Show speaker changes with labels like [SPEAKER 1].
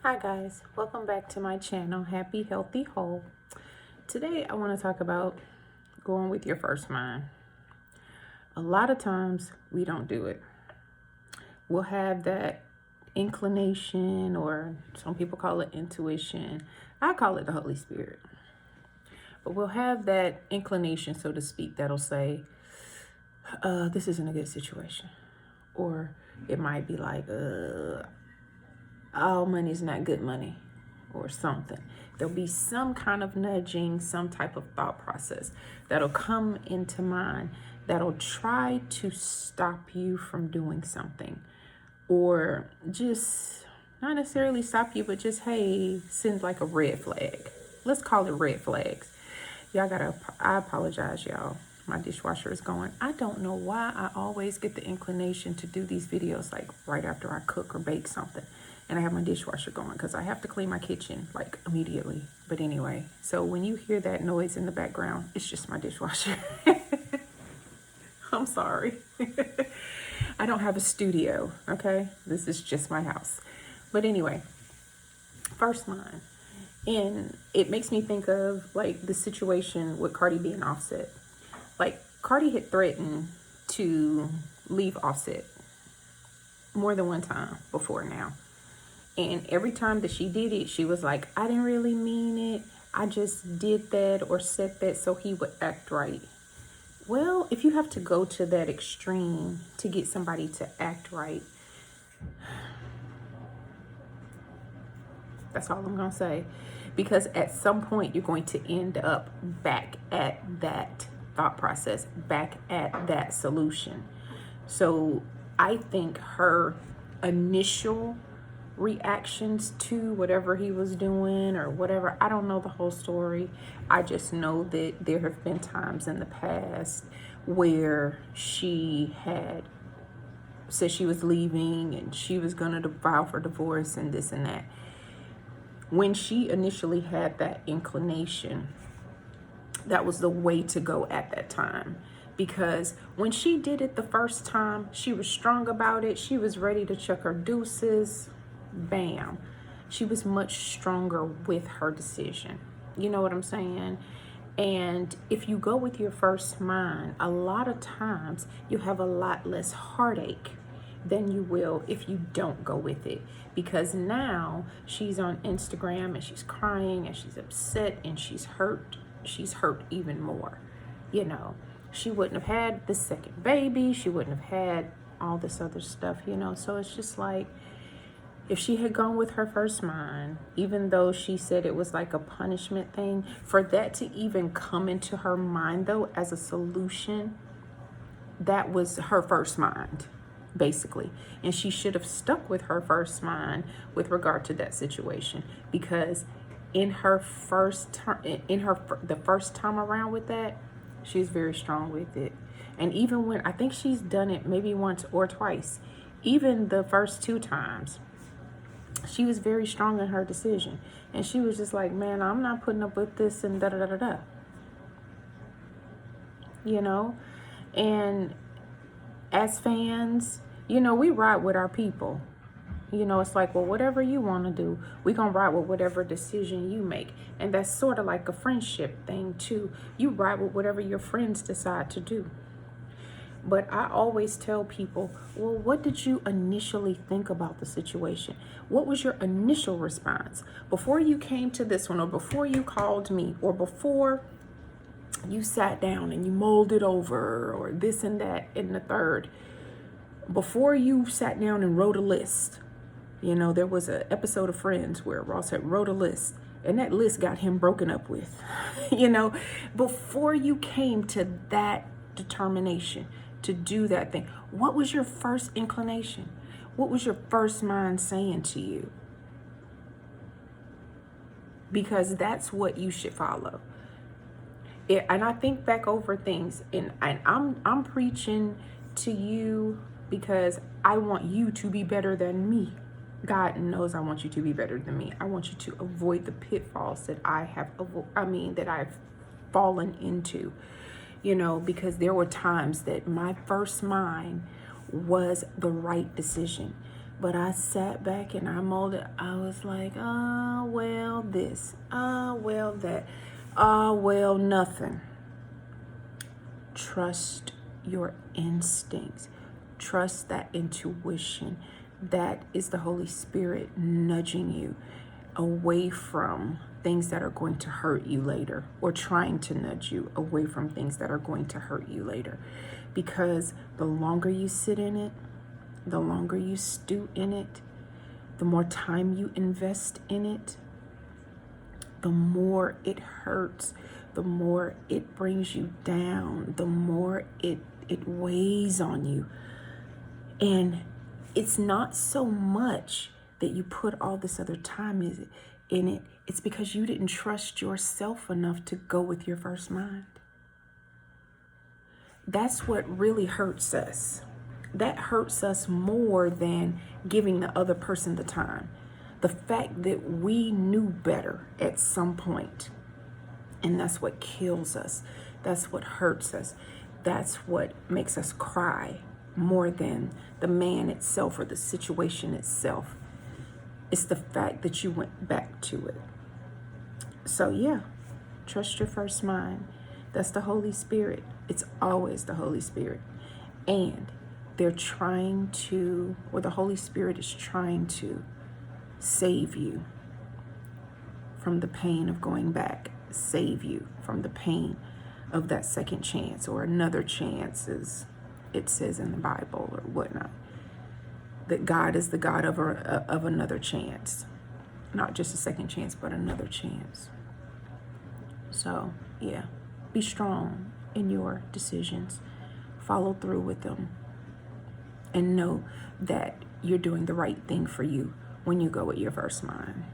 [SPEAKER 1] Hi guys, welcome back to my channel, Happy Healthy Whole. Today I want to talk about going with your first mind. A lot of times we don't do it. We'll have that inclination, or some people call it intuition. I call it the Holy Spirit. But we'll have that inclination, so to speak, that'll say, this isn't a good situation. Or it might be like, all money's not good money, or something. There'll be some kind of nudging, some type of thought process that'll come into mind that'll try to stop you from doing something, or just not necessarily stop you, but just, hey, send like a red flag. Let's call it red flags. I apologize, y'all. My dishwasher is going. I don't know why I always get the inclination to do these videos like right after I cook or bake something. And I have my dishwasher going because I have to clean my kitchen like immediately. But anyway, so when you hear that noise in the background, it's just my dishwasher. I'm sorry. I don't have a studio, okay? This is just my house. But anyway, first mind. And it makes me think of like the situation with Cardi B and Offset. Like Cardi had threatened to leave Offset more than one time before now. And every time that she did it, she was like, I didn't really mean it. I just did that or said that so he would act right. Well, if you have to go to that extreme to get somebody to act right, that's all I'm going to say. Because at some point, you're going to end up back at that thought process, back at that solution. So I think her initial reactions to whatever he was doing or whatever, I don't know the whole story. I just know that there have been times in the past where she had said she was leaving and she was going to file for divorce and this and that. When she initially had that inclination, that was the way to go at that time. Because when she did it the first time, she was strong about it. She was ready to chuck her deuces. Bam. She was much stronger with her decision. You know what I'm saying? And if you go with your first mind, a lot of times you have a lot less heartache than you will if you don't go with it. Because now she's on Instagram and she's crying and she's upset and she's hurt. She's hurt even more. You know, she wouldn't have had the second baby. She wouldn't have had all this other stuff, you know. So it's just like, if she had gone with her first mind, even though she said it was like a punishment thing, for that to even come into her mind though as a solution, that was her first mind, basically. And she should have stuck with her first mind with regard to that situation, because in her first time, the first time around with that, she's very strong with it. And even when, I think she's done it maybe once or twice, even the first two times, she was very strong in her decision. And she was just like, man, I'm not putting up with this and da da da da da. You know? And as fans, you know, we ride with our people. You know, it's like, well, whatever you want to do, we're going to ride with whatever decision you make. And that's sort of like a friendship thing, too. You ride with whatever your friends decide to do. But I always tell people, well, what did you initially think about the situation? What was your initial response? Before you came to this one, or before you called me, or before you sat down and you mulled it over, or this and that and the third, before you sat down and wrote a list. You know, there was an episode of Friends where Ross had wrote a list, and that list got him broken up with. You know, before you came to that determination to do that thing, what was your first inclination? What was your first mind saying to you? Because that's what you should follow. And I think back over things, and I'm preaching to you because I want you to be better than me. God knows I want you to be better than me. I want you to avoid the pitfalls that that I've fallen into. You know, because there were times that my first mind was the right decision. But I sat back and I molded. I was like, well, this. Well, that. Well, nothing. Trust your instincts. Trust that intuition. That is the Holy Spirit nudging you away from things that are going to hurt you later, or trying to nudge you away from things that are going to hurt you later. Because the longer you sit in it, the longer you stew in it, the more time you invest in it, the more it hurts, the more it brings you down, the more it weighs on you. And it's not so much that you put all this other time in it. It's because you didn't trust yourself enough to go with your first mind. That's what really hurts us. That hurts us more than giving the other person the time. The fact that we knew better at some point, and that's what kills us. That's what hurts us. That's what makes us cry more than the man itself or the situation itself. It's the fact that you went back to it. So yeah, trust your first mind. That's the Holy Spirit. It's always the Holy Spirit. And they're trying to, or the Holy Spirit is trying to save you from the pain of going back, save you from the pain of that second chance or another chance, as it says in the Bible or whatnot. That God is the God of another chance, not just a second chance, but another chance. So yeah, be strong in your decisions, follow through with them, and know that you're doing the right thing for you when you go with your first mind.